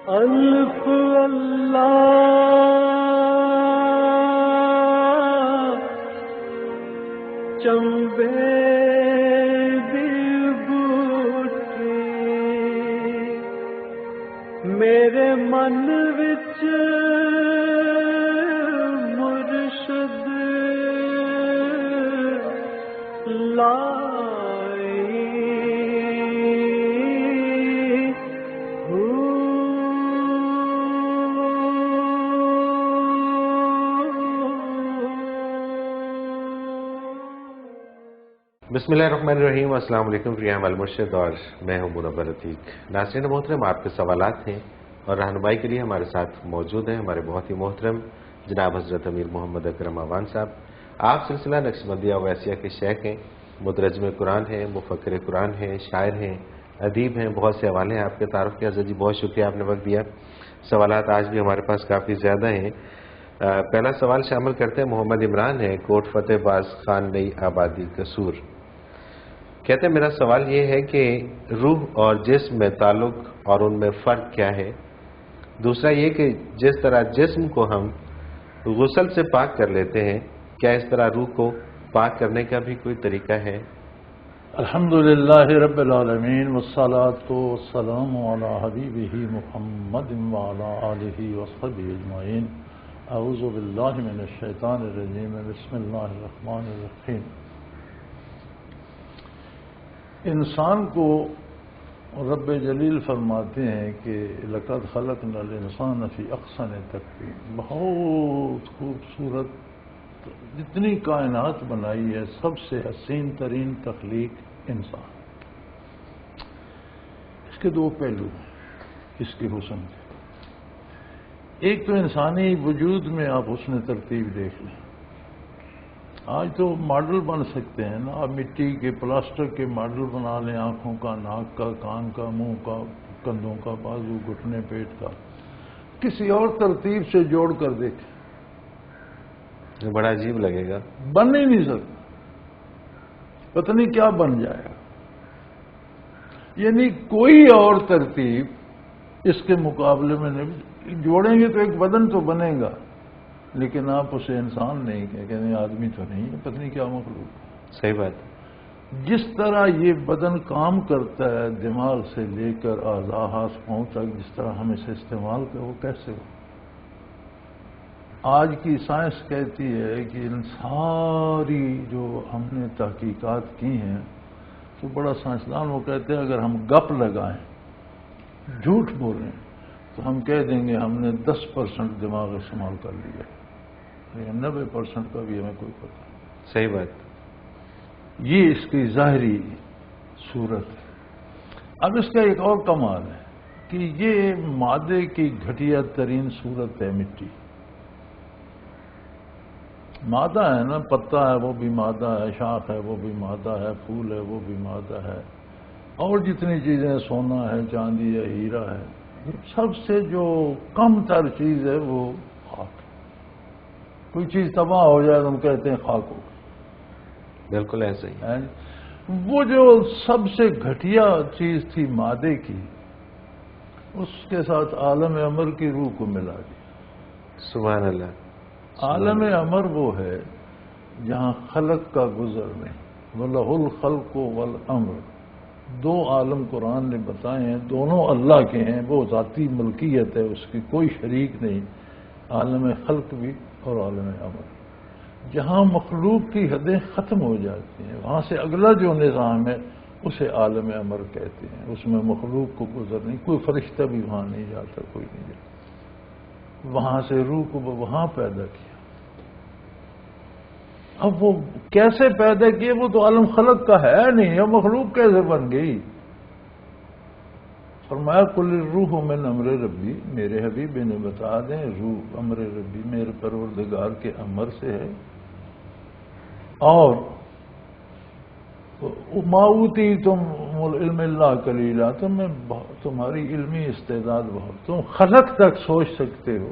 الف اللہ چمبے دی بوٹی میرے من وچ مرشد لائی بسم اللہ الرحمن الرحیم۔ السلام علیکم پریام المرشد، اور میں ہوں منور عتیق۔ ناظرین محترم، آپ کے سوالات ہیں اور رہنمائی کے لیے ہمارے ساتھ موجود ہیں ہمارے بہت ہی محترم جناب حضرت امیر محمد اکرم اعوان صاحب۔ آپ سلسلہ نقشبندیہ اویسیہ کے شیخ ہیں، مترجم قرآن ہیں، مفکر قرآن ہیں، شاعر ہیں، ادیب ہیں، بہت سے حوالے ہیں آپ کے تعارف کے۔ حضرت جی بہت شکریہ، آپ نے وقت دیا۔ سوالات آج بھی ہمارے پاس کافی زیادہ ہیں۔ پہلا سوال شامل کرتے ہیں، محمد عمران ہے، کوٹ فتح باز خان نئی آبادی قصور۔ کہتے ہیں میرا سوال یہ ہے کہ روح اور جسم میں تعلق اور ان میں فرق کیا ہے؟ دوسرا یہ کہ جس طرح جسم کو ہم غسل سے پاک کر لیتے ہیں، کیا اس طرح روح کو پاک کرنے کا بھی کوئی طریقہ ہے؟ الحمدللہ رب العالمین والصلاة والسلام علی حبیبہ محمد وعلی آلہ وصحبہ اجمعین۔ اعوذ باللہ من الشیطان الرجیم، بسم اللہ الرحمن الرحیم۔ انسان کو رب جلیل فرماتے ہیں کہ لقد خلقنا الانسان فی احسن تقویم، بہت خوبصورت جتنی کائنات بنائی ہے سب سے حسین ترین تخلیق انسان۔ اس کے دو پہلو ہیں اس کے حسن کے۔ ایک تو انسانی وجود میں آپ حسن ترتیب دیکھ لیں، آج تو ماڈل بن سکتے ہیں نا، آپ مٹی کے پلاسٹر کے ماڈل بنا لیں، آنکھوں کا، ناک کا، کان کا، منہ کا، کندھوں کا، بازو، گھٹنے، پیٹ کا، کسی اور ترتیب سے جوڑ کر دیکھیں، بڑا عجیب لگے گا، بن ہی نہیں سکتا، پتہ نہیں کیا بن جائے گا۔ یعنی کوئی اور ترتیب اس کے مقابلے میں نہیں، جوڑیں گے تو ایک بدن تو بنے گا، لیکن آپ اسے انسان نہیں کہیں، آدمی تو نہیں ہے، پتہ نہیں کیا مخلوق ہے۔ صحیح بات۔ جس طرح یہ بدن کام کرتا ہے دماغ سے لے کر اعضاء ہاتھ پاؤں تک، جس طرح ہم اسے استعمال کریں وہ کیسے ہو؟ آج کی سائنس کہتی ہے کہ ان ساری جو ہم نے تحقیقات کی ہیں، تو بڑا سائنسدان وہ کہتے ہیں اگر ہم گپ لگائیں، جھوٹ بولیں، تو ہم کہہ دیں گے ہم نے 10% دماغ استعمال کر لیا، لیکن 90% کا بھی ہمیں کوئی پتہ نہیں۔ صحیح بات۔ یہ اس کی ظاہری صورت ہے۔ اب اس کا ایک اور کمال ہے کہ یہ مادے کی گھٹیا ترین صورت ہے مٹی۔ مادہ ہے نا، پتا ہے وہ بھی مادہ ہے، شاخ ہے وہ بھی مادہ ہے، پھول ہے وہ بھی مادہ ہے، اور جتنی چیزیں، سونا ہے، چاندی ہے، ہیرا ہے، سب سے جو کم تر چیز ہے وہ خاک۔ کوئی چیز تباہ ہو جائے تو ہم کہتے ہیں خاک ہو گئی۔ بالکل ایسے ہی۔ وہ جو سب سے گھٹیا چیز تھی مادے کی، اس کے ساتھ عالم امر کی روح کو ملا دیا۔ سبحان اللہ۔ عالم امر وہ ہے جہاں خلق کا گزر نہیں، وَلَهُ الْخَلْقُ وَالْأَمْرُ، دو عالم قرآن نے بتائے ہیں، دونوں اللہ کے ہیں، وہ ذاتی ملکیت ہے، اس کی کوئی شریک نہیں، عالم خلق بھی اور عالم امر۔ جہاں مخلوق کی حدیں ختم ہو جاتی ہیں، وہاں سے اگلا جو نظام ہے اسے عالم امر کہتے ہیں، اس میں مخلوق کو گزر نہیں، کوئی فرشتہ بھی وہاں نہیں جاتا، کوئی نہیں جاتا۔ وہاں سے روح کو وہاں پیدا کیا۔ اب وہ کیسے پیدا کیے؟ وہ تو عالم خلق کا ہے نہیں، اب مخلوق کیسے بن گئی؟ فرمایا قل الروح من امر ربی، میرے حبیب نے بتا دیں روح امر ربی میرے پروردگار کے امر سے ہے، اور ما اوتیتم العلم الا قلیلا، تمہاری علمی استعداد بہت، تم خلق تک سوچ سکتے ہو،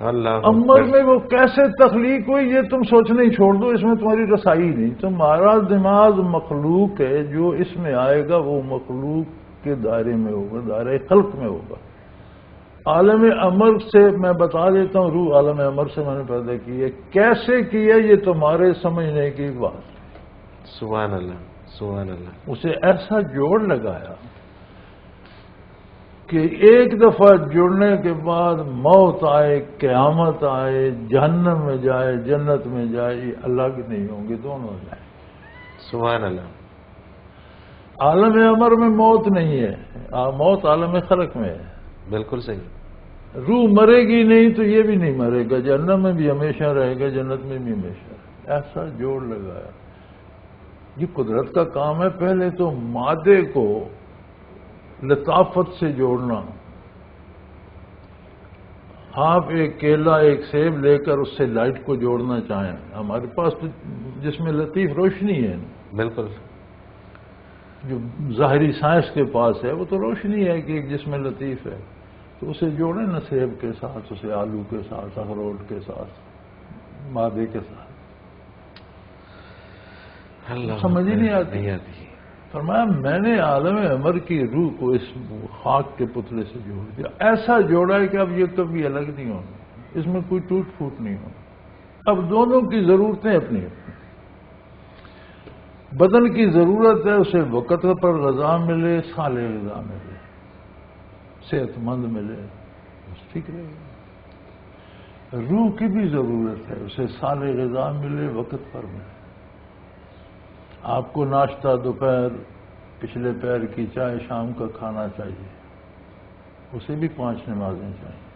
اللہ امر میں وہ کیسے تخلیق ہوئی یہ تم سوچنا ہی چھوڑ دو، اس میں تمہاری رسائی نہیں۔ تمہارا دماغ مخلوق ہے، جو اس میں آئے گا وہ مخلوق کے دائرے میں ہوگا، دائرے خلق میں ہوگا۔ عالم امر سے میں بتا دیتا ہوں، روح عالم امر سے میں نے پیدا کی ہے، کیسے کی ہے یہ تمہارے سمجھنے کی بات ہے۔ سبحان اللہ، سبحان اللہ۔ اسے ایسا جوڑ لگایا کہ ایک دفعہ جڑنے کے بعد موت آئے، قیامت آئے، جہنم میں جائے، جنت میں جائے، یہ الگ نہیں ہوں گے، دونوں جائیں۔ سبحان اللہ۔ عالم امر میں موت نہیں ہے، موت عالم خلق میں ہے۔ بالکل صحیح۔ روح مرے گی نہیں تو یہ بھی نہیں مرے گا، جہنم میں بھی ہمیشہ رہے گا، جنت میں بھی ہمیشہ رہے گا۔ ایسا جوڑ لگایا، یہ قدرت کا کام ہے۔ پہلے تو مادے کو لطافت سے جوڑنا۔ آپ ایک کیلا، ایک سیب لے کر اس سے لائٹ کو جوڑنا چاہیں، ہمارے پاس تو جس میں لطیف روشنی ہے، بالکل۔ جو ظاہری سائنس کے پاس ہے وہ تو روشنی ہے کہ ایک جسم لطیف ہے، تو اسے جوڑیں نا سیب کے ساتھ، اسے آلو کے ساتھ، اخروٹ کے ساتھ، مادے کے ساتھ، اللہ سمجھ ہی نہیں آتی۔ نہیں آتی۔ فرمایا میں نے عالم امر کی روح کو اس خاک کے پتلے سے جوڑ دیا، ایسا جوڑا ہے کہ اب یہ کبھی الگ نہیں ہونا، اس میں کوئی ٹوٹ پھوٹ نہیں ہونا۔ اب دونوں کی ضرورتیں اپنی اپنی۔ بدن کی ضرورت ہے اسے وقت پر غذا ملے، صالح غذا ملے، صحت مند ملے، بس ٹھیک رہے گا۔ روح کی بھی ضرورت ہے اسے صالح غذا ملے، وقت پر ملے۔ آپ کو ناشتہ دوپہر، پچھلے پہر کی چائے، شام کا کھانا چاہیے، اسے بھی 5 نمازیں چاہیے۔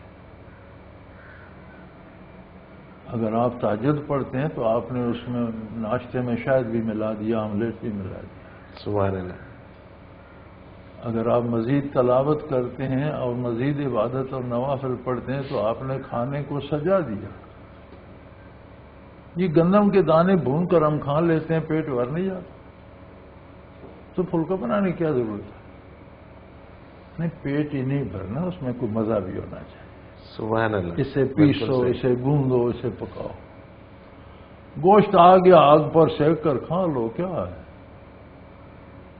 اگر آپ تہجد پڑھتے ہیں تو آپ نے اس میں ناشتے میں شاید بھی ملا دیا، آملیٹ بھی ملا دیا۔ سبحان اللہ۔ اگر آپ مزید تلاوت کرتے ہیں اور مزید عبادت اور نوافل پڑھتے ہیں تو آپ نے کھانے کو سجا دیا۔ یہ گندم کے دانے بھون کر ہم کھا لیتے ہیں، پیٹ بھر نہیں جاتا، تو پھلکا بنانے کی کیا ضرورت ہے؟ نہیں، پیٹ ہی نہیں بھرنا، اس میں کوئی مزہ بھی ہونا چاہیے۔ سبحان اللہ۔ اسے پیسو، اسے گوندو، اسے پکاؤ۔ گوشت آ گیا، آگ پر سیک کر کھا لو، کیا ہے؟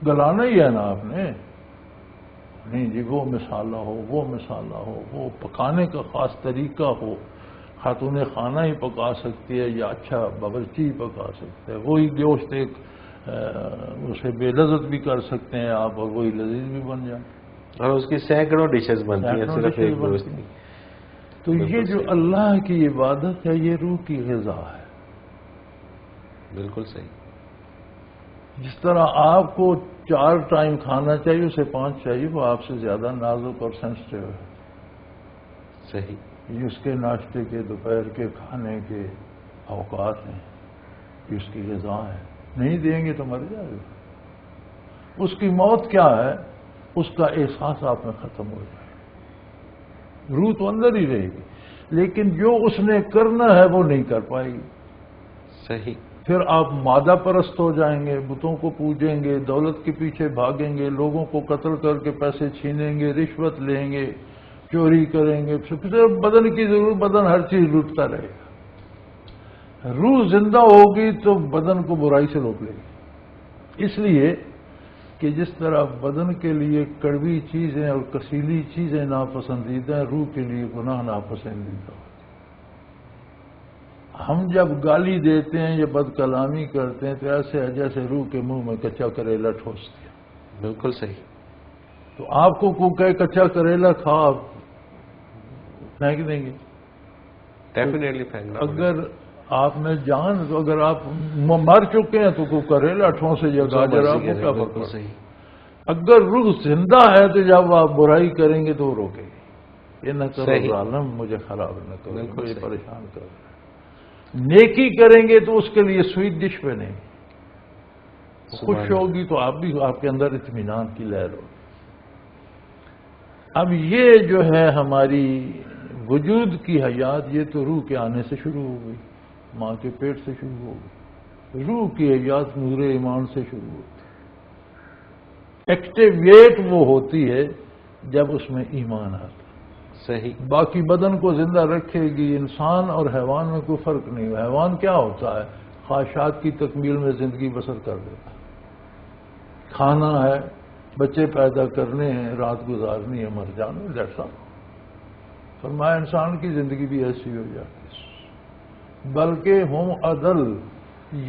گلانا ہی ہے نا آپ نے۔ نہیں جی، وہ مسالہ ہو، وہ مسالہ ہو، وہ پکانے کا خاص طریقہ ہو۔ خاتون خانہ ہی پکا سکتی ہے یا اچھا باورچی پکا سکتا ہے۔ وہی گوشت ایک اسے بے لذت بھی کر سکتے ہیں آپ، اور وہی لذیذ بھی بن جائے، اور اس کی سینکڑوں ڈشز بنتی ہیں، صرف ایک گوشت نہیں۔ تو یہ جو اللہ کی عبادت ہے یہ روح کی غذا ہے۔ بالکل صحیح۔ جس طرح آپ کو 4 ٹائم کھانا چاہیے، اسے 5 چاہیے، وہ آپ سے زیادہ نازک اور سینسٹیو ہے۔ صحیح۔ یہ اس کے ناشتے کے، دوپہر کے کھانے کے اوقات ہیں، یہ اس کی غذا ہے۔ نہیں دیں گے تو مر جائے گا۔ اس کی موت کیا ہے؟ اس کا احساس آپ میں ختم ہو جائے گا۔ روح تو اندر ہی رہے گی، لیکن جو اس نے کرنا ہے وہ نہیں کر پائے گی۔ صحیح۔ پھر آپ مادہ پرست ہو جائیں گے، بتوں کو پوجیں گے، دولت کے پیچھے بھاگیں گے، لوگوں کو قتل کر کے پیسے چھینیں گے، رشوت لیں گے، چوری کریں گے، پھر بدن کی ضرورت، بدن ہر چیز لوٹتا رہے گا۔ روح زندہ ہوگی تو بدن کو برائی سے روک لے گی۔ اس لیے کہ جس طرح بدن کے لیے کڑوی چیزیں اور کسیلی چیزیں ناپسندیدہ ہیں، روح کے لیے گناہ ناپسندیدہ ہوتے ہیں۔ ہم جب گالی دیتے ہیں یا بد کلامی کرتے ہیں تو ایسے ہے جیسے روح کے منہ میں کچا کریلا ٹھوس دیا۔ بالکل صحیح۔ تو آپ کو کوئی کہے کچا کریلا کھا، آپ پھینک دیں گے؟ ڈیفینیٹلی پھینکنا۔ اگر آپ نے جان، تو اگر آپ مر چکے ہیں تو کوئی کریلا ٹھونسے یا گاجر، آپ کو کیا فرق پڑتا ہے؟ اگر روح زندہ ہے تو جب آپ برائی کریں گے تو وہ روکے گی، یہ نہ کرو ظالم، مجھے خراب نہ کرو، مجھے پریشان کرو۔ نیکی کریں گے تو اس کے لیے سویٹ ڈش بنے گی، خوش ہوگی تو آپ بھی، آپ کے اندر اطمینان کی لہر ہوگی۔ اب یہ جو ہے ہماری وجود کی حیات، یہ تو روح کے آنے سے شروع ہو گئی، ماں کے پیٹ سے شروع ہو گئی۔ روح کی حیات نور ایمان سے شروع ہوتی ہے۔ ایکٹیویٹ وہ ہوتی ہے جب اس میں ایمان آتا ہے۔ صحیح۔ باقی بدن کو زندہ رکھے گی۔ انسان اور حیوان میں کوئی فرق نہیں ہے۔ حیوان کیا ہوتا ہے؟ خواہشات کی تکمیل میں زندگی بسر کر دیتا ہے۔ کھانا ہے، بچے پیدا کرنے ہیں، رات گزارنی ہے، مر جانا، جیسا فرمایا انسان کی زندگی بھی ایسی ہو جاتی ہے، بلکہ ہم عدل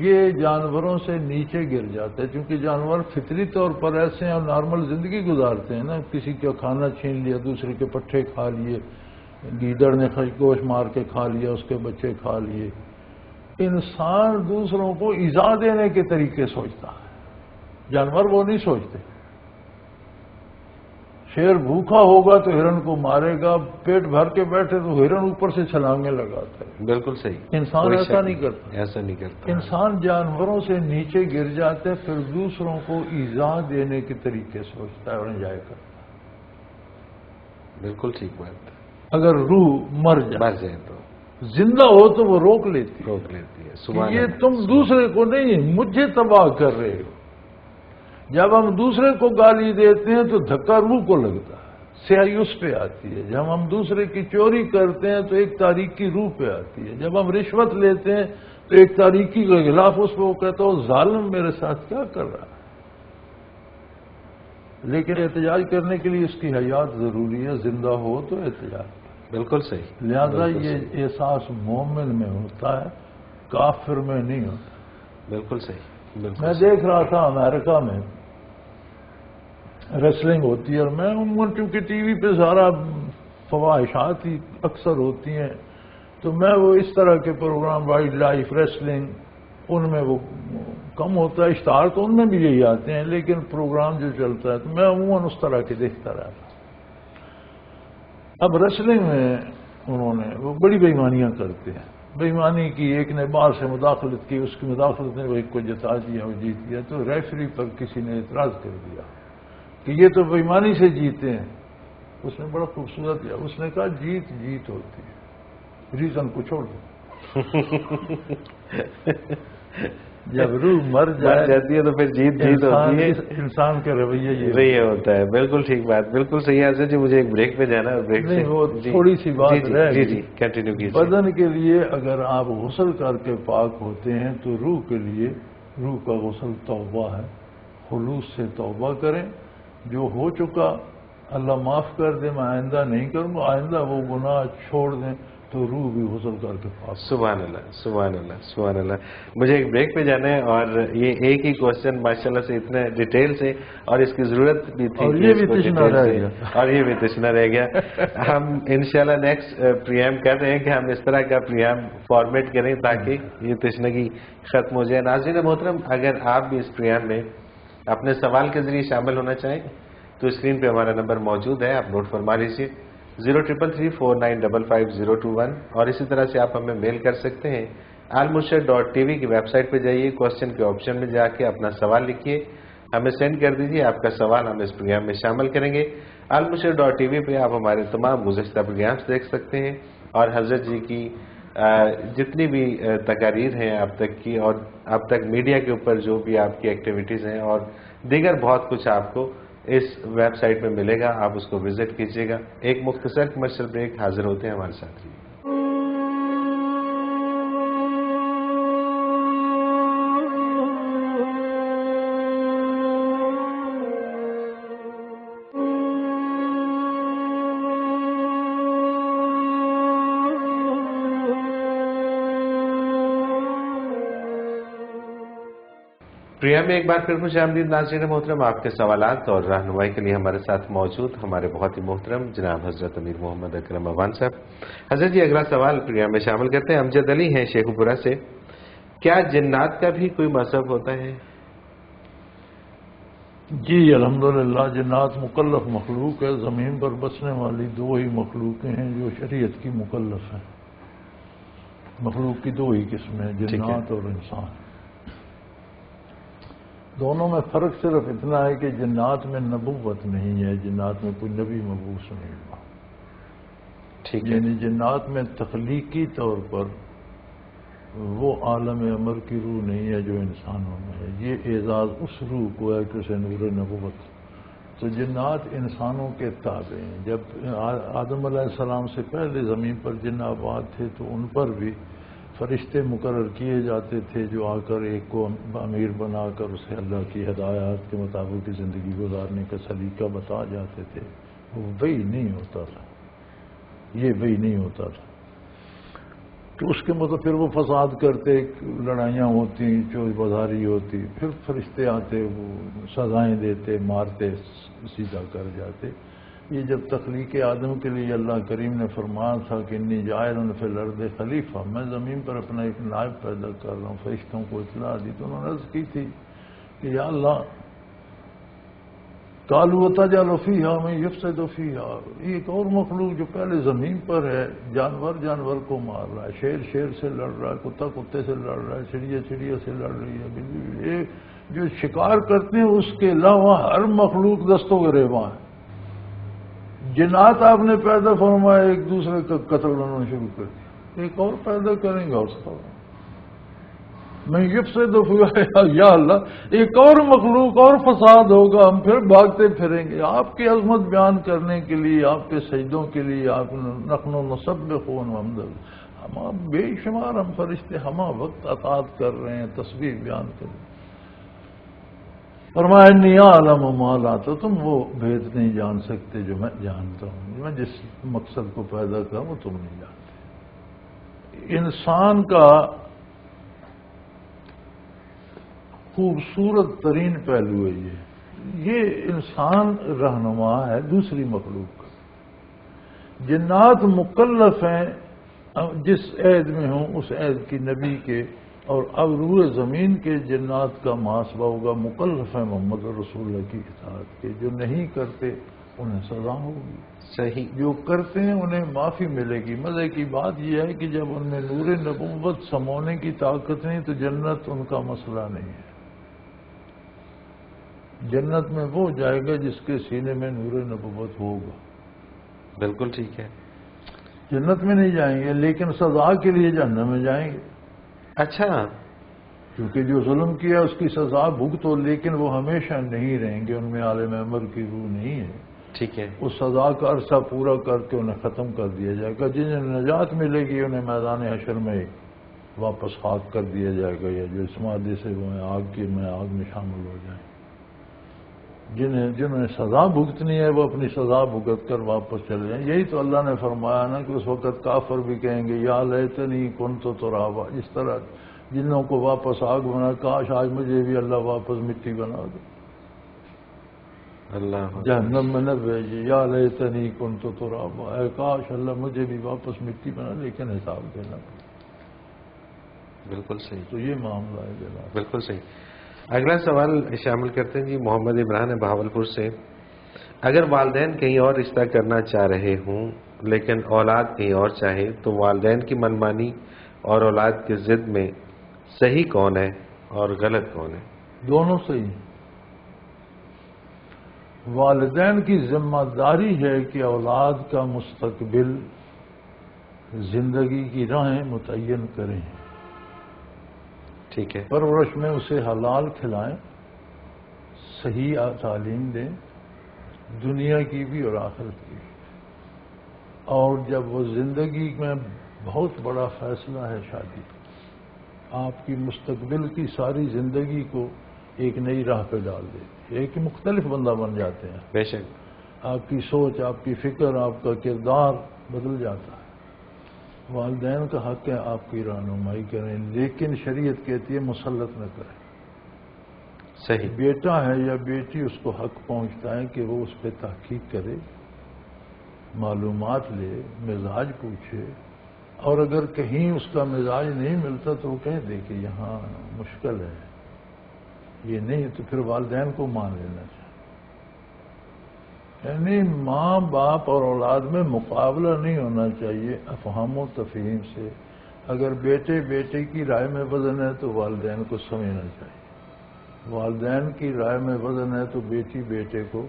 یہ جانوروں سے نیچے گر جاتے ہیں، چونکہ جانور فطری طور پر ایسے ہیں اور نارمل زندگی گزارتے ہیں نا، کسی کا کھانا چھین لیا، دوسرے کے پٹھے کھا لیے، گیدڑ نے خرگوش مار کے کھا لیا، اس کے بچے کھا لیے۔ انسان دوسروں کو ایذا دینے کے طریقے سوچتا ہے، جانور وہ نہیں سوچتے۔ شیر بھوکا ہوگا تو ہرن کو مارے گا، پیٹ بھر کے بیٹھے تو ہرن اوپر سے چھلانگیں لگاتا ہے۔ بالکل صحیح، انسان کوئی ایسا شک نہیں کرتا، ایسا نہیں کرتا۔ انسان جانوروں سے نیچے گر جاتے ہیں، پھر دوسروں کو ایذا دینے کے طریقے سوچتا ہے اور انجوائے کرتا ہے۔ بالکل ٹھیک بات، اگر روح مر جائے تو زندہ ہو تو وہ روک لیتی ہے ہے۔ کہ یہ تم دوسرے کو نہیں مجھے تباہ کر رہے ہو۔ جب ہم دوسرے کو گالی دیتے ہیں تو دھکا روح کو لگتا ہے، سیاہی اس پہ آتی ہے۔ جب ہم دوسرے کی چوری کرتے ہیں تو ایک تاریکی روح پہ آتی ہے۔ جب ہم رشوت لیتے ہیں تو ایک تاریکی کے خلاف اس پہ وہ کہتا ہے ظالم میرے ساتھ کیا کر رہا ہے۔ لیکن احتجاج کرنے کے لیے اس کی حیات ضروری ہے، زندہ ہو تو احتجاج۔ بالکل صحیح، لہذا یہ احساس مومن میں ہوتا ہے، کافر میں نہیں ہوتا۔ بالکل صحیح، بالکل میں دیکھ رہا تھا امریکہ میں ریسلنگ ہوتی ہے، اور میں عموماً چونکہ ٹی وی پہ سارا فواہشات ہی اکثر ہوتی ہیں، تو میں وہ اس طرح کے پروگرام وائلڈ لائف ریسلنگ ان میں وہ کم ہوتا ہے، اشتہار تو ان میں بھی یہی آتے ہیں، لیکن پروگرام جو چلتا ہے تو میں عموماً اس طرح کے دیکھتا رہتا۔ اب ریسلنگ میں انہوں نے وہ بڑی بے ایمانیاں کرتے ہیں، بے ایمانی کی، ایک نے باہر سے مداخلت کی، اس کی مداخلت نے وہ ایک کو جتا دیا، وہ جیت گیا، تو ریفری پر کسی نے اعتراض کر دیا کہ یہ تو بے ایمانی سے جیتے ہیں۔ اس نے بڑا خوبصورت کیا، اس نے کہا جیت جیت ہوتی ہے، ریزن کو چھوڑ دو۔ جب روح مر جاتی ہے تو پھر جیت ہوتی ہے، انسان کا رویہ یہ ہوتا ہے۔ بالکل ٹھیک بات، بالکل صحیح ہے حضرت جی۔ مجھے ایک بریک پہ جانا ہے، بریک نہیں وہ تھوڑی سی بات رہ گئی۔ جی کنٹینیو کیجیے۔ بدن کے لیے اگر آپ غسل کر کے پاک ہوتے ہیں تو روح کے لیے روح کا غسل توبہ ہے، خلوص سے توبہ کریں، جو ہو چکا اللہ معاف کر دے، میں آئندہ نہیں کروں گا، آئندہ وہ گناہ چھوڑ دیں تو روح بھی غسل کر کے پاک۔ سبحان اللہ، سبحان اللہ، سبحان اللہ۔ مجھے ایک بریک پہ جانا ہے، اور یہ ایک ہی کوشچن ماشاءاللہ سے اتنے ڈیٹیل سے، اور اس کی ضرورت بھی تھی، اور یہ بھی تشنہ رہ گیا، اور یہ بھی تشنہ رہ گیا۔ ہم انشاءاللہ نیکسٹ پریام کر رہے ہیں کہ ہم اس طرح کا پریام فارمیٹ کریں تاکہ یہ تشنگی ختم ہو جائے۔ ناظرین محترم، اگر آپ بھی اس پریام میں اپنے سوال کے ذریعے شامل ہونا چاہیں تو اسکرین پہ ہمارا نمبر موجود ہے، آپ نوٹ فرما لیجیے 033349555021، اور اسی طرح سے آپ ہمیں میل کر سکتے ہیں almurshid.tv کی ویب سائٹ پہ جائیے، کوسچن کے آپشن میں جا کے اپنا سوال لکھیے، ہمیں سینڈ کر دیجیے، آپ کا سوال ہم اس پروگرام میں شامل کریں گے۔ almurshid.tv پہ آپ ہمارے تمام گزشتہ پروگرامز دیکھ سکتے ہیں، اور حضرت جی کی جتنی بھی تقاریر ہیں اب تک کی، اور اب تک میڈیا کے اوپر جو بھی آپ کی ایکٹیویٹیز ہیں، اور دیگر بہت کچھ آپ کو اس ویب سائٹ میں ملے گا، آپ اس کو وزٹ کیجیے گا۔ ایک مختصر کمرشل بریک، حاضر ہوتے ہیں ہمارے ساتھ۔ پروگرام میں ایک بار پھر خوش آمدید ناظرین محترم۔ آپ کے سوالات اور رہنمائی کے لیے ہمارے ساتھ موجود ہمارے بہت ہی محترم جناب حضرت امیر محمد اکرم افغان صاحب۔ حضرت جی اگلا سوال پروگرام میں شامل کرتے ہیں، امجد علی ہیں شیخو پورہ سے۔ کیا جنات کا بھی کوئی مذہب ہوتا ہے؟ جی الحمدللہ، جنات مکلف مخلوق ہے، زمین پر بسنے والی دو ہی مخلوقیں ہیں جو شریعت کی مکلف ہیں۔ مخلوق کی دو ہی قسمیں، جنات اور انسان۔ دونوں میں فرق صرف اتنا ہے کہ جنات میں نبوت نہیں ہے، جنات میں کوئی نبی مبعوث نہیں ہوا، یعنی جنات میں تخلیقی طور پر وہ عالم امر کی روح نہیں ہے جو انسانوں میں ہے۔ یہ اعزاز اس روح کو ہے کہ اسے نور نبوت۔ تو جنات انسانوں کے تابع ہیں۔ جب آدم علیہ السلام سے پہلے زمین پر جن آباد تھے تو ان پر بھی فرشتے مقرر کیے جاتے تھے جو آ کر ایک کو امیر بنا کر اسے اللہ کی ہدایات کے مطابق زندگی گزارنے کا سلیقہ بتا جاتے تھے، وہ وہی نہیں ہوتا تھا۔ یہ بھی نہیں ہوتا تھا. تو اس کے مطلب پھر وہ فساد کرتے، لڑائیاں ہوتی، چور بازاری ہوتی، پھر فرشتے آتے، وہ سزائیں دیتے، مارتے، سیدھا کر جاتے. یہ جب تخلیق آدم کے لیے اللہ کریم نے فرمایا تھا کہ انی جاعل فی الارض خلیفہ، میں زمین پر اپنا ایک نائب پیدا کر رہا ہوں، فرشتوں کو اطلاع دی تو انہوں نے عرض کی تھی کہ یا اللہ قالوا وتجعل فیہا من یفسد فیہا، ایک اور مخلوق جو پہلے زمین پر ہے، جانور کو مار رہا ہے، شیر سے لڑ رہا ہے، کتا کتے سے لڑ رہا ہے، چڑیا سے لڑ رہی ہے، بلی جو شکار کرتے ہیں اس کے علاوہ ہر مخلوق دست و گریباں ہے. جنات آپ نے پیدا فرمایا، ایک دوسرے کا قتل کرنا شروع کر دیا، ایک اور پیدا کریں گے اس کا میں یفسد فیہا، یا اللہ ایک اور مخلوق اور فساد ہوگا، ہم پھر بھاگتے پھریں گے آپ کی عظمت بیان کرنے کے لیے، آپ کے سجدوں کے لیے. آپ نحن نسبح ونحمدہ، ہم بے شمار ہم فرشتے ہمہ وقت اطاعت کر رہے ہیں، تسبیح بیان کر رہے ہیں. فرمایا انی اعلم ما لا تعلمون، تم وہ بھید نہیں جان سکتے جو میں جانتا ہوں، میں جس مقصد کو پیدا کرا وہ تم نہیں جانتے. انسان کا خوبصورت ترین پہلو ہے یہ انسان رہنما ہے دوسری مخلوق کا. جنات مکلف ہیں جس عہد میں ہوں اس عہد کی نبی کے، اور اب روح زمین کے جنات کا محاسبہ ہوگا. مکلف ہیں محمد رسول اللہ کی اطاعت کے، جو نہیں کرتے انہیں سزا ہوگی، صحیح. جو کرتے ہیں انہیں معافی ملے گی. مزے کی بات یہ ہے کہ جب ان میں نور نبوت سمونے کی طاقت نہیں تو جنت ان کا مسئلہ نہیں ہے. جنت میں وہ جائے گا جس کے سینے میں نور نبوت ہوگا. بالکل ٹھیک ہے. جنت میں نہیں جائیں گے لیکن سزا کے لیے جہنم میں جائیں گے. اچھا، کیونکہ جو ظلم کیا اس کی سزا بھگتو، لیکن وہ ہمیشہ نہیں رہیں گے، ان میں عالم امر کی روح نہیں ہے. ٹھیک ہے. اس سزا کا عرصہ پورا کر کے انہیں ختم کر دیا جائے گا. جنہیں نجات ملے گی انہیں میدان حشر میں واپس خاک کر دیا جائے گا، یا جو اس مادے سے وہ آگ میں شامل ہو جائیں. جنہوں نے سزا بھگتنی ہے وہ اپنی سزا بھگت کر واپس چلے جائیں. یہی تو اللہ نے فرمایا نا کہ اس وقت کافر بھی کہیں گے یا لیتنی کنت ترابا. اس طرح جنوں کو واپس آگ بنا، کاش آج مجھے بھی اللہ واپس مٹی بنا دے، اللہ جہنم میں نہ بھیجے. یا لیتنی کنت ترابا، اے کاش اللہ مجھے بھی واپس مٹی بنا، لیکن حساب دینا. بالکل صحیح. تو یہ معاملہ ہے جناب. بالکل صحیح. اگلا سوال شامل کرتے ہیں جی محمد عمران ہے بہاولپور سے. اگر والدین کہیں اور رشتہ کرنا چاہ رہے ہوں لیکن اولاد کہیں اور چاہے تو والدین کی منمانی اور اولاد کی ضد میں صحیح کون ہے اور غلط کون ہے؟ دونوں صحیح ہیں. والدین کی ذمہ داری ہے کہ اولاد کا مستقبل، زندگی کی راہیں متعین کریں، ٹھیک ہے. پرورش میں اسے حلال کھلائیں، صحیح تعلیم دیں، دنیا کی بھی اور آخرت کی بھی. اور جب وہ زندگی میں بہت بڑا فیصلہ ہے شادی، آپ کی مستقبل کی ساری زندگی کو ایک نئی راہ پہ ڈال دے، ایک مختلف بندہ بن جاتے ہیں. بے شک. آپ کی سوچ، آپ کی فکر، آپ کا کردار بدل جاتا ہے. والدین کا حق ہے آپ کی رہنمائی کریں، لیکن شریعت کہتی ہے مسلط نہ کریں. صحیح. بیٹا ہے یا بیٹی، اس کو حق پہنچتا ہے کہ وہ اس پہ تحقیق کرے، معلومات لے، مزاج پوچھے، اور اگر کہیں اس کا مزاج نہیں ملتا تو وہ کہہ دے کہ یہاں مشکل ہے، یہ نہیں، تو پھر والدین کو مان لینا چاہیے. یعنی ماں باپ اور اولاد میں مقابلہ نہیں ہونا چاہیے افہام و تفہیم سے. اگر بیٹے کی رائے میں وزن ہے تو والدین کو سمجھنا چاہیے، والدین کی رائے میں وزن ہے تو بیٹی بیٹے کو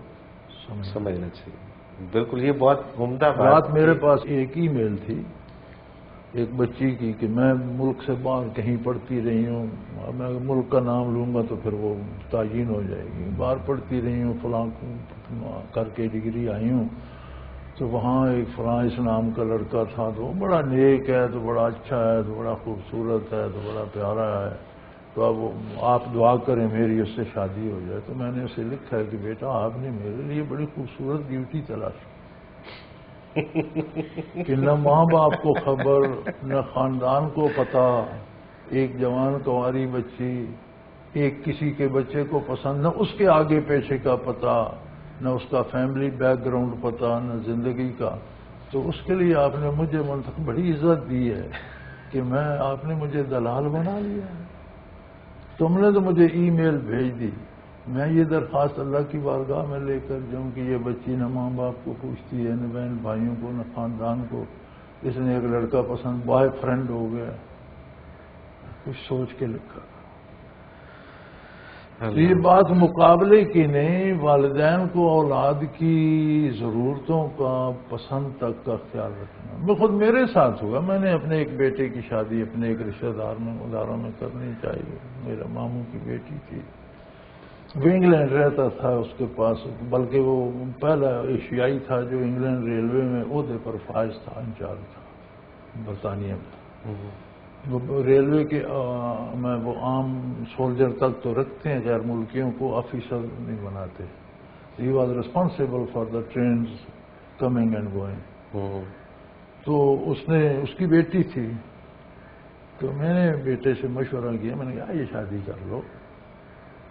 سمجھنا چاہیے. بالکل، یہ بہت عمدہ بات. میرے پاس ایک ای میل تھی ایک بچی کی کہ میں ملک سے باہر کہیں پڑھتی رہی ہوں، میں ملک کا نام لوں گا تو پھر وہ تعین ہو جائے گی، باہر پڑھتی رہی ہوں، فلاں کر کے ڈگری آئی ہوں، تو وہاں ایک فلاں اس نام کا لڑکا تھا، تو وہ بڑا نیک ہے، تو بڑا اچھا ہے، تو بڑا خوبصورت ہے، تو بڑا پیارا ہے، تو اب آپ دعا کریں میری اس سے شادی ہو جائے. تو میں نے اسے لکھا ہے کہ بیٹا آپ نے میرے لیے بڑی خوبصورت بیوٹی تلاش کی، کہ نہ ماں باپ کو خبر، نہ خاندان کو پتہ، ایک جوان کنواری بچی ایک کسی کے بچے کو پسند، نہ اس کے آگے پیچھے کا پتہ، نہ اس کا فیملی بیک گراؤنڈ پتہ، نہ زندگی کا. تو اس کے لیے آپ نے مجھے بڑی عزت دی ہے کہ آپ نے مجھے دلال بنا لیا. تم نے تو مجھے ای میل بھیج دی، میں یہ درخواست اللہ کی بارگاہ میں لے کر جاؤں کہ یہ بچی نہ ماں باپ کو پوچھتی ہے، نہ بہن بھائیوں کو، نہ خاندان کو. اس نے ایک لڑکا پسند، بوائے فرینڈ ہو گیا. کچھ سوچ کے لکھا. یہ بات مقابلے کی نہیں، والدین کو اولاد کی ضرورتوں کا، پسند تک کا خیال رکھنا. میں خود میرے ساتھ ہوا، میں نے اپنے ایک بیٹے کی شادی اپنے ایک رشتہ داروں میں کرنی چاہیے. میرے ماموں کی بیٹی تھی، وہ انگلینڈ رہتا تھا، اس کے پاس، بلکہ وہ پہلا ایشیائی تھا جو انگلینڈ ریلوے میں عہدے پر فائز تھا، انچارج تھا برطانیہ میں. وہ ریلوے کے میں وہ عام سولجر تک تو رکھتے ہیں، غیر ملکیوں کو آفیسر نہیں بناتے. He was responsible for the trains coming and going. تو اس کی بیٹی تھی. تو میں نے بیٹے سے مشورہ کیا، میں نے کہا یہ شادی کر لو،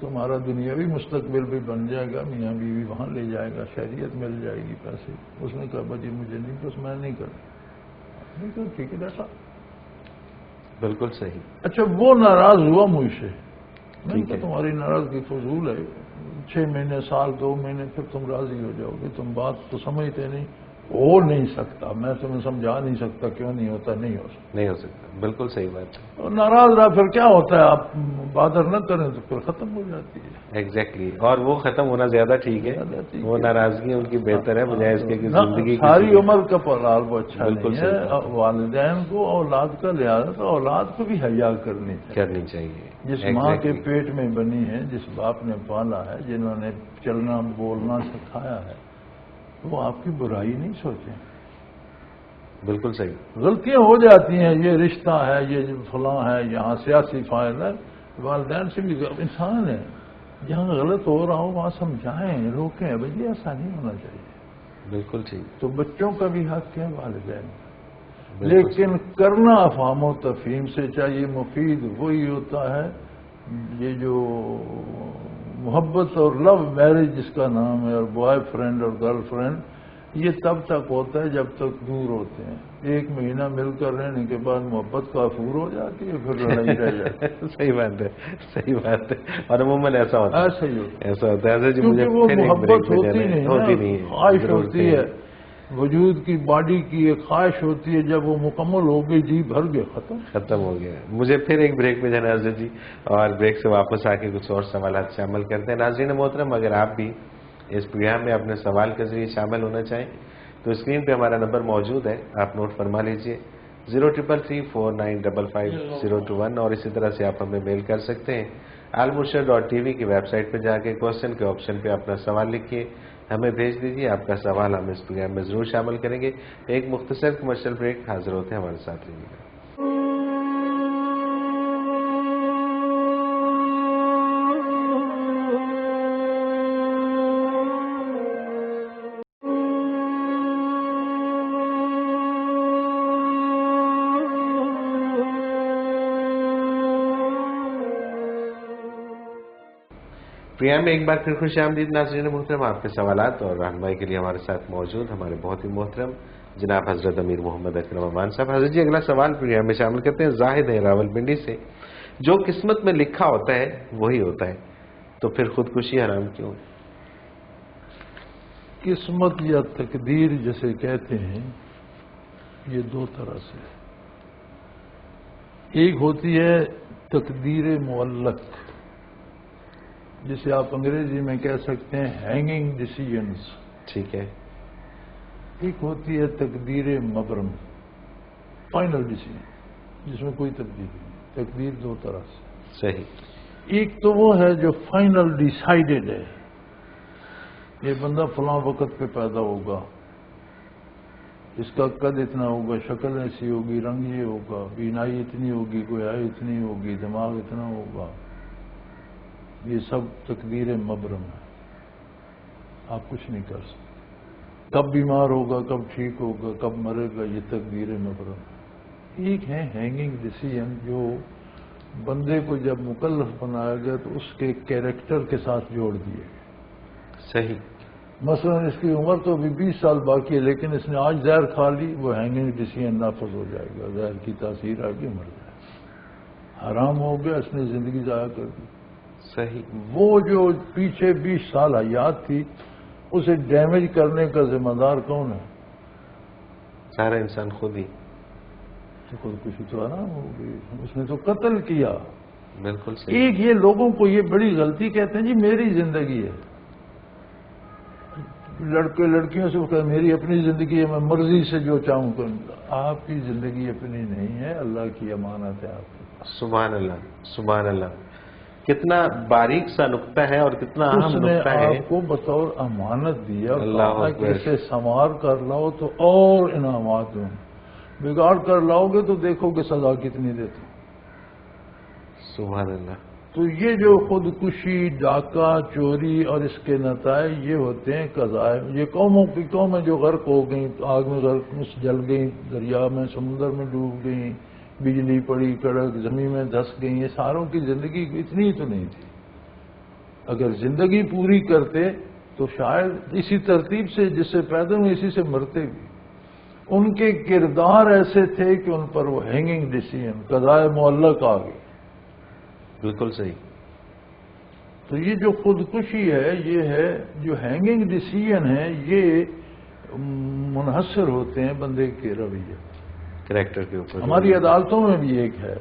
تمہارا دنیاوی مستقبل بھی بن جائے گا، میاں بیوی وہاں لے جائے گا، شہریت مل جائے گی، پیسے. اس نے کہا بجی مجھے نہیں، بس میں نہیں کرتا. ٹھیک ہے بیٹا. بالکل صحیح. اچھا وہ ناراض ہوا مجھ سے. میں نے کہا تمہاری ناراضگی فضول ہے، 6 مہینے، سال، 2 مہینے پھر تم راضی ہو جاؤ گے. تم بات تو سمجھتے نہیں. ہو نہیں سکتا، میں تمہیں سمجھا نہیں سکتا کیوں نہیں ہوتا. نہیں ہو سکتا. بالکل صحیح بات ہے. اور ناراض رہا پھر کیا ہوتا ہے، آپ بادر نہ کریں تو پھر ختم ہو جاتی ہے. ایگزیکٹلی. اور وہ ختم ہونا زیادہ ٹھیک ہے. وہ ناراضگی ان کی بہتر ہے بجائے اس کے کہ زندگی ساری عمر کا پلال وہ اچھا نہیں ہے. والدین کو اولاد کا لحاظ تو اولاد کو بھی حیا کرنی چاہیے. جس ماں کے پیٹ میں بنی ہے، جس باپ نے پالا ہے، جنہوں نے چلنا بولنا سکھایا ہے، وہ آپ کی برائی نہیں سوچیں. بالکل صحیح. غلطیاں ہو جاتی ہیں، یہ رشتہ ہے، یہ فلاں ہے، یہاں سیاسی فائل ہے. والدین سے بھی انسان ہے، جہاں غلط ہو رہا ہو وہاں سمجھائیں، روکیں، بھائی ایسا نہیں ہونا چاہیے. بالکل ٹھیک. تو بچوں کا بھی حق ہے والدین، لیکن کرنا افہام و تفہیم سے چاہیے. مفید وہی ہوتا ہے یہ جو محبت اور لو میرج جس کا نام ہے، اور بوائے فرینڈ اور گرل فرینڈ، یہ تب تک ہوتا ہے جب تک دور ہوتے ہیں. 1 مہینہ مل کر رہنے کے بعد محبت کافور ہو جاتی ہے، پھر لڑائی رہ جاتی ہے. صحیح بات ہے. صحیح بات ہے. اور عموماً ایسا ہوتا ہے. ایسا ہوتا ہے کیونکہ وہ محبت ہوتی نہیں، خواہش ہوتی ہے. وجود کی، باڈی کی ایک خواہش ہوتی ہے، جب وہ مکمل ہو گئی، جی بھر گئے، ختم ہو گیا. مجھے پھر ایک بریک میں جانا حضرت جی، اور بریک سے واپس آ کے کچھ اور سوالات شامل کرتے ہیں. ناظرین محترم، اگر آپ بھی اس پروگرام میں اپنے سوال کے ذریعے شامل ہونا چاہیں تو اسکرین پہ ہمارا نمبر موجود ہے، آپ نوٹ فرما لیجئے 033349555021. اور اسی طرح سے آپ ہمیں میل کر سکتے ہیں almurshid.tv کی ویب سائٹ پہ جا کے کوسچن کے آپشن پہ اپنا سوال لکھیے، ہمیں بھیج دیجیے. آپ کا سوال ہم اس پروگرام میں ضرور شامل کریں گے. ایک مختصر کمرشل بریک، حاضر ہوتے ہیں، ہمارے ساتھ رہیے گا. پروگرام میں ایک بار پھر خوش آمدید ناظرین محترم. آپ کے سوالات اور رہنمائی کے لیے ہمارے ساتھ موجود ہمارے بہت ہی محترم جناب حضرت امیر محمد اکرم امان صاحب. حضرت جی، اگلا سوال پروگرام میں شامل کرتے ہیں. زاہد ہے راولپنڈی سے. جو قسمت میں لکھا ہوتا ہے وہی ہوتا ہے، تو پھر خودکشی حرام کیوں؟ قسمت یا تقدیر جسے کہتے ہیں، یہ 2 طرح سے. ایک ہوتی ہے تقدیر معلق، جسے آپ انگریزی میں کہہ سکتے ہیں ہینگنگ ڈیسیژنز. ٹھیک ہے. ایک ہوتی ہے تقدیر مبرم، فائنل ڈیسیژن، جس میں کوئی تبدیلی نہیں. تقدیر 2 طرح سے. صحیح. ایک تو وہ ہے جو فائنل ڈیسائیڈڈ ہے، یہ بندہ فلاں وقت پہ پیدا ہوگا، اس کا قد اتنا ہوگا، شکل ایسی ہوگی، رنگ یہ ہوگا، بینائی اتنی ہوگی، گویائی اتنی ہوگی، دماغ اتنا ہوگا. یہ سب تقدیر مبرم ہے، آپ کچھ نہیں کر سکتے. کب بیمار ہوگا، کب ٹھیک ہوگا، کب مرے گا، یہ تقدیر مقرر۔ ایک ہے ہینگنگ ڈیسیژن، جو بندے کو جب مکلف بنایا گیا تو اس کے کیریکٹر کے ساتھ جوڑ دیے گئے۔ صحیح۔ مثلا اس کی عمر تو ابھی 20 سال باقی ہے، لیکن اس نے آج زہر کھا لی، وہ ہینگنگ ڈیسیژن نافذ ہو جائے گا، زہر کی تاثیر آگے مر جائے گا۔ حرام ہو گیا، اس نے زندگی ضائع کر دی۔ صحیح۔ وہ جو پیچھے 20 سال حیات تھی، اسے ڈیمیج کرنے کا ذمہ دار کون ہے؟ سارا انسان خود ہی۔ تو خودکشی تو حرام ہو گئی، اس نے تو قتل کیا۔ بالکل صحیح۔ ایک یہ لوگوں کو یہ بڑی غلطی کہتے ہیں، جی میری زندگی ہے، لڑکے لڑکیوں سے وہ کہتے ہیں میری اپنی زندگی ہے، میں مرضی سے جو چاہوں کروں گا۔ آپ کی زندگی اپنی نہیں ہے، اللہ کی امانت ہے آپ کے پاس۔ سبحان اللہ، سبحان اللہ، کتنا باریک سا نقطہ ہے اور کتنا اس اہم نے نقطہ ہے۔ آپ کو بطور امانت دیا اور اللہ کہا کہ اکبر۔ اسے سنوار کر لاؤ تو اور انعامات دوں، بگاڑ کر لاؤ گے تو دیکھو کہ سزا کتنی دیتے۔ سبحان اللہ۔ تو یہ جو خودکشی، ڈاکہ، چوری اور اس کے نتائج یہ ہوتے ہیں قضائے۔ یہ قوموں کی قومیں جو غرق ہو گئیں، آگ میں غرق جل گئیں، دریا میں، سمندر میں ڈوب گئیں، بجلی پڑی کڑک، زمین میں دھس گئیں، یہ ساروں کی زندگی اتنی تو نہیں تھی۔ اگر زندگی پوری کرتے تو شاید اسی ترتیب سے جس سے پیدا ہوئے اسی سے مرتے بھی۔ ان کے کردار ایسے تھے کہ ان پر وہ ہینگنگ ڈیسیژن، قضائے معلق آ گئی۔ بالکل صحیح۔ تو یہ جو خودکشی ہے، یہ ہے جو ہینگنگ ڈیسیژن ہے، یہ منحصر ہوتے ہیں بندے کے رویے، کریکٹر کے اوپر۔ ہماری عدالتوں میں بھی ایک ہے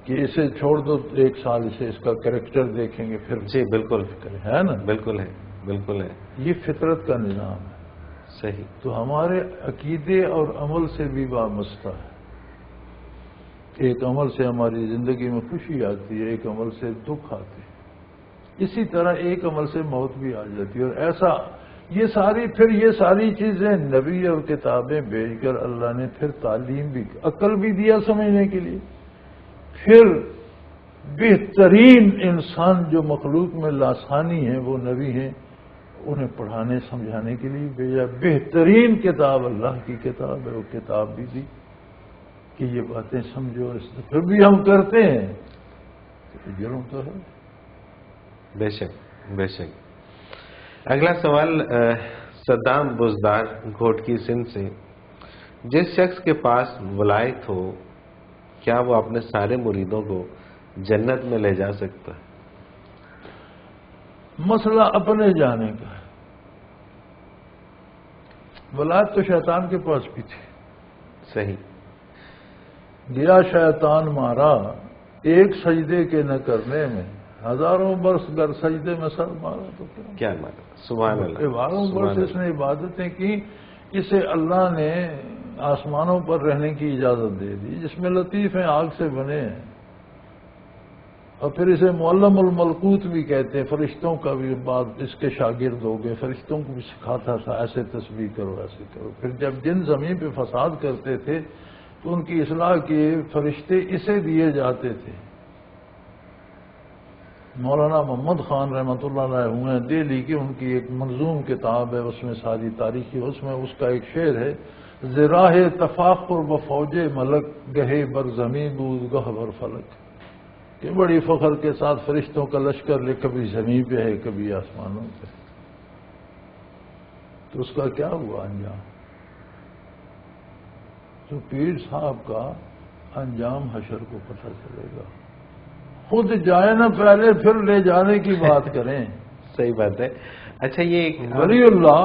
کہ اسے چھوڑ دو 1 سال، اسے اس کا کریکٹر دیکھیں گے پھر جی بالکل ہے نا، بالکل ہے، بالکل ہے۔ یہ فطرت کا نظام ہے۔ صحیح۔ تو ہمارے عقیدے اور عمل سے بھی وابستہ ہے۔ ایک عمل سے ہماری زندگی میں خوشی آتی ہے، ایک عمل سے دکھ آتے ہیں، اسی طرح ایک عمل سے موت بھی آ جاتی ہے۔ اور ایسا یہ ساری چیزیں نبی اور کتابیں بھیج کر اللہ نے پھر تعلیم بھی، عقل بھی دیا سمجھنے کے لیے، پھر بہترین انسان جو مخلوق میں لاسانی ہیں وہ نبی ہیں، انہیں پڑھانے سمجھانے کے لیے بھیجا۔ بہترین کتاب اللہ کی کتاب ہے، وہ کتاب بھی دی کہ یہ باتیں سمجھو، پھر بھی ہم کرتے ہیں تو جرم تو ہے۔ بے شک، بے شک۔ اگلا سوال صدام بزدار گھوٹکی سندھ سے، جس شخص کے پاس ولایت ہو کیا وہ اپنے سارے مریدوں کو جنت میں لے جا سکتا ہے؟ مسئلہ اپنے جانے کا ہے۔ ولایت تو شیطان کے پاس بھی تھی۔ صحیح۔ گیا شیطان مارا ایک سجدے کے نہ کرنے میں، ہزاروں برس گر سجدے میں سر مارا تو کیا مانا؟ سبحان اللہ۔ ہزاروں سبحان برس اس اللہ۔ نے عبادتیں کی، اسے اللہ نے آسمانوں پر رہنے کی اجازت دے دی، جس میں لطیف ہیں، آگ سے بنے ہیں، اور پھر اسے معلم الملکوت بھی کہتے ہیں۔ فرشتوں کا بھی بعد اس کے شاگرد ہو گئے، فرشتوں کو بھی سکھاتا تھا ایسے تسبیح کرو، ایسے کرو۔ پھر جب جن زمین پہ فساد کرتے تھے تو ان کی اصلاح کے فرشتے اسے دیے جاتے تھے۔ مولانا محمد خان رحمۃ اللہ علیہ ہوئے ہیں دہلی کی، ان کی ایک منظوم کتاب ہے، اس میں ساری تاریخی، اس میں اس کا ایک شعر ہے، زراہ تفاخر و فوج ملک گہے بر زمین بود گہ بر فلک، کہ بڑی فخر کے ساتھ فرشتوں کا لشکر لے، کبھی زمین پہ ہے کبھی آسمانوں پہ۔ تو اس کا کیا ہوا انجام؟ تو پیر صاحب کا انجام حشر کو پتہ چلے گا۔ خود جائے نہ پہلے، پھر لے جانے کی بات کریں۔ صحیح بات ہے۔ اچھا، یہ ایک ولی اللہ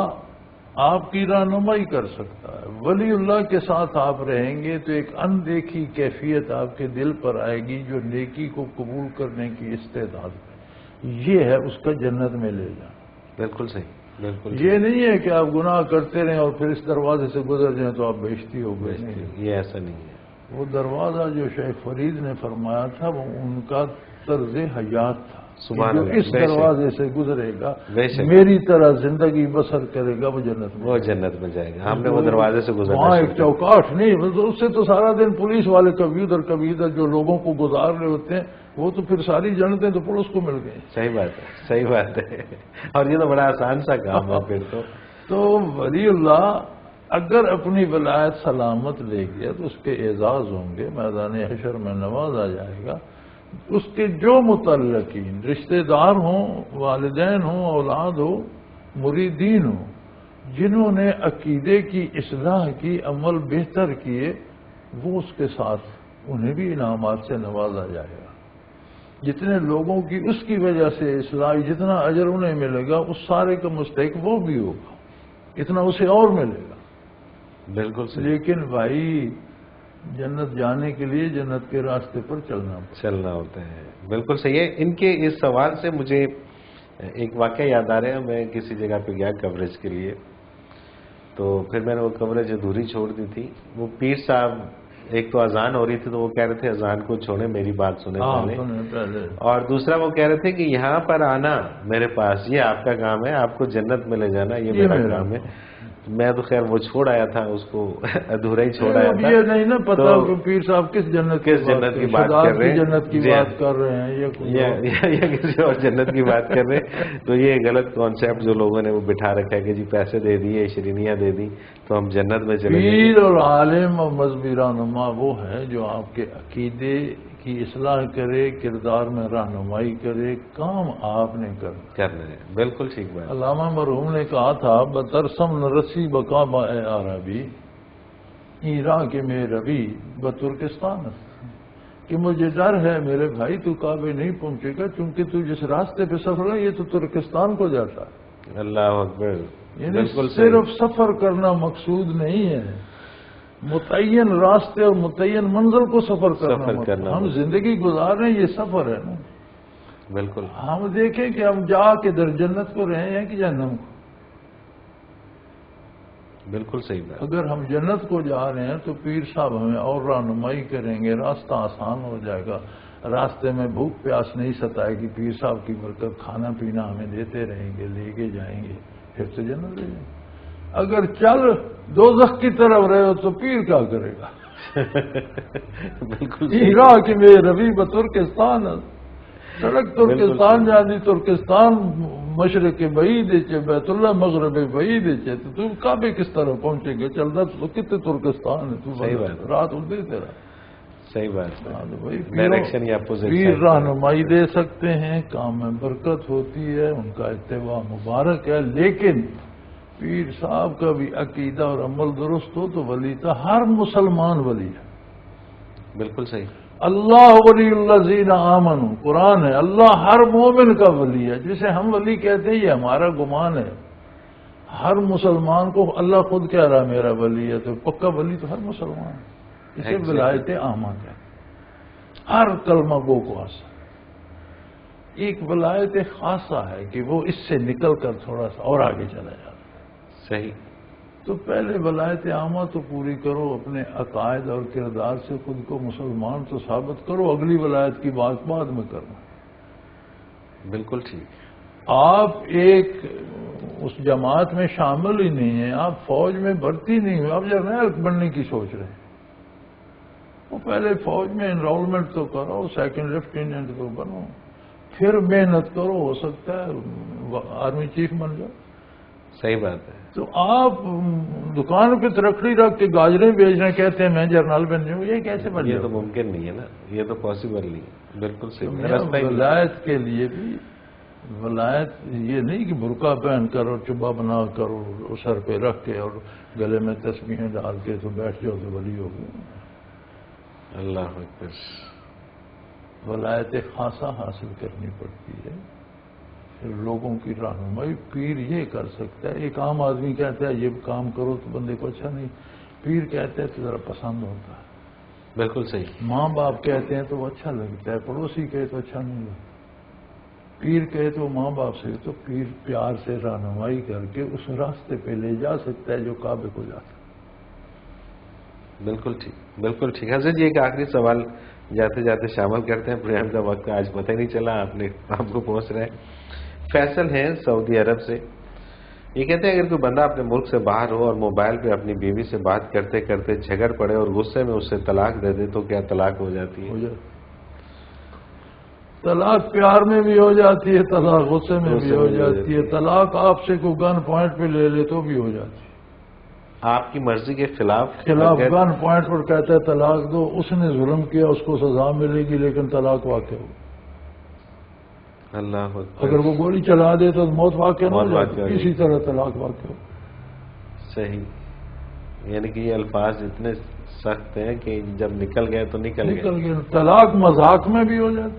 آپ کی رہنمائی کر سکتا ہے۔ ولی اللہ کے ساتھ آپ رہیں گے تو ایک اندیکھی کیفیت آپ کے دل پر آئے گی جو نیکی کو قبول کرنے کی استعداد ہے، یہ ہے اس کا جنت میں لے جانا۔ بالکل صحیح، بالکل یہ نہیں ہے کہ آپ گناہ کرتے رہیں اور پھر اس دروازے سے گزر جائیں تو آپ بہشتی ہو گئے۔ صحیح۔ یہ ایسا نہیں ہے۔ وہ دروازہ جو شیخ فرید نے فرمایا تھا وہ ان کا طرز حیات تھا، سبحان جو اللہ، اس بے شک، دروازے سے گزرے گا، بے شک، میری طرح زندگی بسر کرے گا، وہ جنت میں وہ جنت میں جائے گا۔ ہم نے وہ دروازے سے گزرنا وہاں شروع ایک کیا۔ چوکاٹ نہیں، اس سے تو سارا دن پولیس والے کبھی ادھر جو لوگوں کو گزار رہے ہوتے ہیں، وہ تو پھر ساری جنتیں تو پولیس کو مل گئی۔ صحیح بات ہے، صحیح بات ہے، اور یہ تو بڑا آسان سا کام ہے پھر تو۔ تو ولی اللہ اگر اپنی ولایت سلامت لے گیا تو اس کے اعزاز ہوں گے، میدان حشر میں نوازا جائے گا۔ اس کے جو متعلقین رشتہ دار ہوں، والدین ہوں، اولاد ہو، مریدین ہوں، جنہوں نے عقیدے کی اصلاح کی، عمل بہتر کیے، وہ اس کے ساتھ انہیں بھی انعامات سے نوازا جائے گا۔ جتنے لوگوں کی اس کی وجہ سے اصلاح، جتنا اجر انہیں ملے گا اس سارے کا مستحق وہ بھی ہوگا، اتنا اسے اور ملے گا۔ بالکل صحیح، لیکن بھائی جنت جانے کے لیے جنت کے راستے پر چلنا ہوتا ہے۔ بالکل صحیح ہے۔ ان کے اس سوال سے مجھے ایک واقعہ یاد آ رہا ہے۔ میں کسی جگہ پہ گیا کوریج کے لیے، تو پھر میں نے وہ کوریج ادھوری چھوڑ دی تھی۔ وہ پیر صاحب، ایک تو اذان ہو رہی تھی تو وہ کہہ رہے تھے اذان کو چھوڑیں، میری بات سنیں پہلے، اور دوسرا وہ کہہ رہے تھے کہ یہاں پر آنا میرے پاس یہ آپ کا کام ہے، آپ کو جنت میں لے جانا یہ میرا کام ہے۔ میں تو خیر وہ چھوڑ آیا تھا، اس کو ادھورا ہی چھوڑ آیا تھا۔ یہ نہیں نا پتا کہ پیر صاحب کس جنت کی بات کر رہے ہیں، جنت کی بات کر رہے ہیں یا کسی اور جنت کی بات کر رہے ہیں۔ تو یہ غلط کانسیپٹ جو لوگوں نے وہ بٹھا رکھا ہے کہ جی پیسے دے دیے، شرینیاں دے دی تو ہم جنت میں چلے گئے۔ پیر اور عالم اور مذہبی رہنما وہ ہے جو آپ کے عقیدے کی اصلاح کرے، کردار میں رہنمائی کرے، کام آپ نے کرنا ہے۔ بالکل ٹھیک بات۔ علامہ مرحوم نے کہا تھا بترسم نرسی بقا با عربی ایران کے میں ربی بترکستان، کہ مجھے ڈر ہے میرے بھائی تو کعبے نہیں پہنچے گا، چونکہ تو جس راستے پہ سفر ہے یہ تو ترکستان کو جاتا ہے۔ اللہ اکبر۔ یعنی صرف سفر کرنا مقصود نہیں ہے، متعین راستے اور متعین منزل کو سفر کرنا۔ ہم زندگی گزار رہے ہیں، یہ سفر ہے نا۔ بالکل، ہم دیکھیں کہ ہم جا کے در جنت کو رہے ہیں کہ جہنم کو۔ بالکل صحیح بات۔ اگر ہم جنت کو جا رہے ہیں تو پیر صاحب ہمیں اور رہنمائی کریں گے، راستہ آسان ہو جائے گا، راستے میں بھوک پیاس نہیں ستائے گی، پیر صاحب کی برکت کھانا پینا ہمیں دیتے رہیں گے، لے کے جائیں گے، پھر تو جنت لے جائیں گے۔ اگر چل دوزخ کی طرف رہے ہو تو پیر کیا کرے گا؟ بالکل عراق میں ربی بترکستان، سڑک ترکستان جانی، ترکستان مشرق بعید ہے، بیت اللہ مغرب بعید ہے، تو تم کعبے کس طرح پہنچے گے؟ چلتا تو کتنے ترکستان ہے، تو رات اڑتے تیرا۔ صحیح بات ڈائریکشن یا پیر رہنمائی دے سکتے ہیں، کام میں برکت ہوتی ہے، ان کا اتباع مبارک ہے، لیکن پیر صاحب کا بھی عقیدہ اور عمل درست ہو تو ولی تھا، ہر مسلمان ولی ہے۔ بالکل صحیح۔ اللہ ولی الذین آمنوا، قرآن ہے، اللہ ہر مومن کا ولی ہے۔ جسے ہم ولی کہتے ہیں یہ ہمارا گمان ہے، ہر مسلمان کو اللہ خود کہہ رہا میرا ولی ہے، تو پکا ولی تو ہر مسلمان ہے۔ اسے ولایت عامہ کہتے ہیں، ہر کلمہ گو کو حاصل۔ ایک ولایت خاصہ ہے کہ وہ اس سے نکل کر تھوڑا سا اور آگے چلا جاتا ہے۔ صحیح۔ تو پہلے ولایت عامہ تو پوری کرو، اپنے عقائد اور کردار سے خود کو مسلمان تو ثابت کرو، اگلی ولایت کی بات بعد میں کرنا۔ بالکل ٹھیک۔ آپ ایک اس جماعت میں شامل ہی نہیں ہیں، آپ فوج میں بھرتی نہیں ہوئے، آپ جرنیل بننے کی سوچ رہے ہیں۔ وہ پہلے فوج میں انرولمنٹ تو کرو، سیکنڈ لیفٹیننٹ تو بنو، پھر محنت کرو، ہو سکتا ہے آرمی چیف بن جاؤ۔ صحیح بات ہے۔ تو آپ دکان پہ ترکڑی رکھ کے گاجریں بیچ رہے ہیں، کہتے ہیں میں جرنل بن جاؤں، یہ کیسے بن جائے؟ یہ تو ممکن نہیں ہے نا، یہ تو پاسبل نہیں ہے۔ بالکل صحیح۔ ولایت کے لیے بھی ولایت یہ نہیں کہ برقع پہن کر اور چبا بنا کر اور سر پہ رکھ کے اور گلے میں تسبیحیں ڈال کے تو بیٹھ جاؤ تو ولی ہو گئے۔ اللہ اکبر۔ ولایت خاصہ حاصل کرنی پڑتی ہے، لوگوں کی رہنمائی پیر یہ کر سکتا ہے۔ ایک عام آدمی کہتا ہے یہ کام کرو تو بندے کو اچھا نہیں، پیر کہتے ہیں تو ذرا پسند ہوتا ہے۔ بالکل صحیح۔ ماں باپ کہتے ہیں تو وہ اچھا لگتا ہے، پڑوسی کہے تو اچھا نہیں لگتا۔ پیر کہے تو ماں باپ سے تو پیر پیار سے رہنمائی کر کے اس راستے پہ لے جا سکتا ہے جو کعبے کو جا سکتا ہے۔ بالکل ٹھیک، بالکل ٹھیک۔ حضرت جی ایک آخری سوال جاتے جاتے شامل کرتے ہیں، پروگرام کا وقت آج پتہ ہی نہیں چلا، آپ کو پہنچ رہا ہے۔ فیصل ہیں سعودی عرب سے، یہ کہتے ہیں اگر کوئی بندہ اپنے ملک سے باہر ہو اور موبائل پہ اپنی بیوی سے بات کرتے کرتے جھگڑ پڑے اور غصے میں اس سے طلاق دے دے تو کیا طلاق ہو جاتی ہے؟ طلاق پیار میں بھی ہو جاتی ہے، طلاق غصے میں بھی ہو جاتی ہے، طلاق آپ سے کوئی گن پوائنٹ پہ لے لے تو بھی ہو جاتی ہے، آپ کی مرضی کے خلاف گن پوائنٹ پر کہتا ہے طلاق دو، اس نے ظلم کیا اس کو سزا ملے گی لیکن طلاق واقع ہو، اللہ اگر وہ گولی چلا دے تو موت واقع نہ ہو موت واقع ہو جاتی، جائے۔ اسی طرح طلاق واقع ہو۔ صحیح، یعنی کہ یہ الفاظ اتنے سخت ہیں کہ جب نکل گئے تو نکل گئے۔ گیا طلاق مذاق میں بھی ہو جاتی۔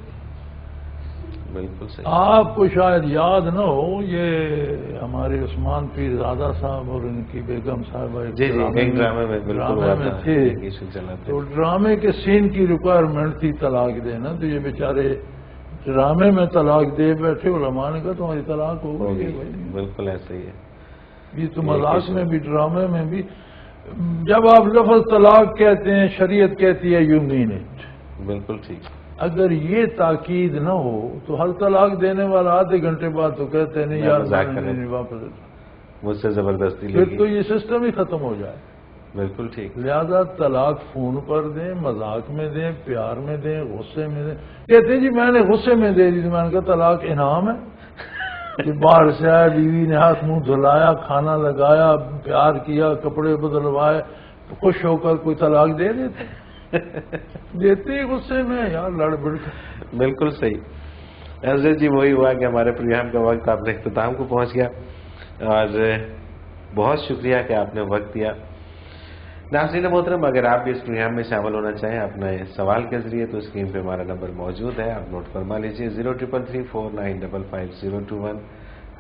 بالکل صحیح۔ آپ کو شاید یاد نہ ہو، یہ ہمارے عثمان پیر زادہ صاحب اور ان کی بیگم صاحبہ جی ایک ڈرامے میں بالکل ہوا تھا، تھے، ایشو چلا تھا۔ تو ڈرامے کے سین کی ریکوائرمنٹ تھی طلاق دینا، تو یہ بیچارے ڈرامے میں طلاق دے بیٹھے، علماء نے کہا تمہاری طلاق ہو گئی بھائی۔ بالکل ایسا ہی ہے۔ یہ تو مذاق میں بھی ڈرامے میں بھی، جب آپ لفظ طلاق کہتے ہیں شریعت کہتی ہے یو مین اٹ۔ بالکل ٹھیک۔ اگر یہ تاکید نہ ہو تو ہر طلاق دینے والا آدھے گھنٹے بعد تو کہتے ہیں نہیں یار نہیں واپس، مجھ سے زبردستی پھر تو یہ سسٹم ہی ختم ہو جائے۔ بالکل ٹھیک۔ لہذا طلاق فون پر دیں، مذاق میں دیں، پیار میں دیں، غصے میں دیں۔ کہتے ہیں جی میں نے غصے میں دے دی، میں نے کہا طلاق انعام ہے کہ باہر سے آیا، بیوی نے ہاتھ منہ دھلایا، کھانا لگایا، پیار کیا، کپڑے بدلوائے، خوش ہو کر کوئی طلاق دے دیتے دیتے ہی غصے میں یار لڑ بڑ کر۔ بالکل صحیح۔ حضرت جی وہی ہوا کہ ہمارے پروگرام کا وقت اپنے اختتام کو پہنچ گیا، اور بہت شکریہ کہ آپ نے وقت دیا۔ ناظرین محترم، اگر آپ بھی اس پروگرام میں شامل ہونا چاہیں اپنے سوال کے ذریعے تو اسکرین پہ ہمارا نمبر موجود ہے، آپ نوٹ فرما لیجیے 033349555021۔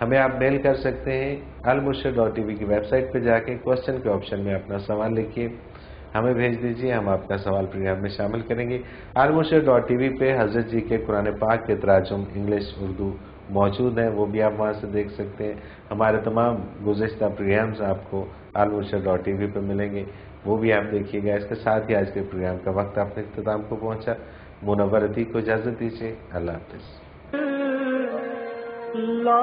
ہمیں آپ میل کر سکتے ہیں almurshid.tv کی ویب سائٹ پہ جا کے کوشچن کے آپشن میں اپنا سوال لکھیے، ہمیں بھیج دیجیے، ہم آپ کا سوال پروگرام میں شامل کریں گے۔ almurshid.tv پہ حضرت جی کے قرآن پاک کے تراجم انگلش اردو موجود ہیں، وہ بھی آپ وہاں سے دیکھ سکتے ہیں۔ ہمارے تمام گزشتہ پروگرامز آپ کو almurshid.tv پہ ملیں گے، وہ بھی آپ دیکھیے گا۔ اس کے ساتھ ہی آج کے پروگرام کا وقت اپنے اختتام کو پہنچا۔ منور عتیق کو اجازت دیجیے، اللہ حافظ۔ لا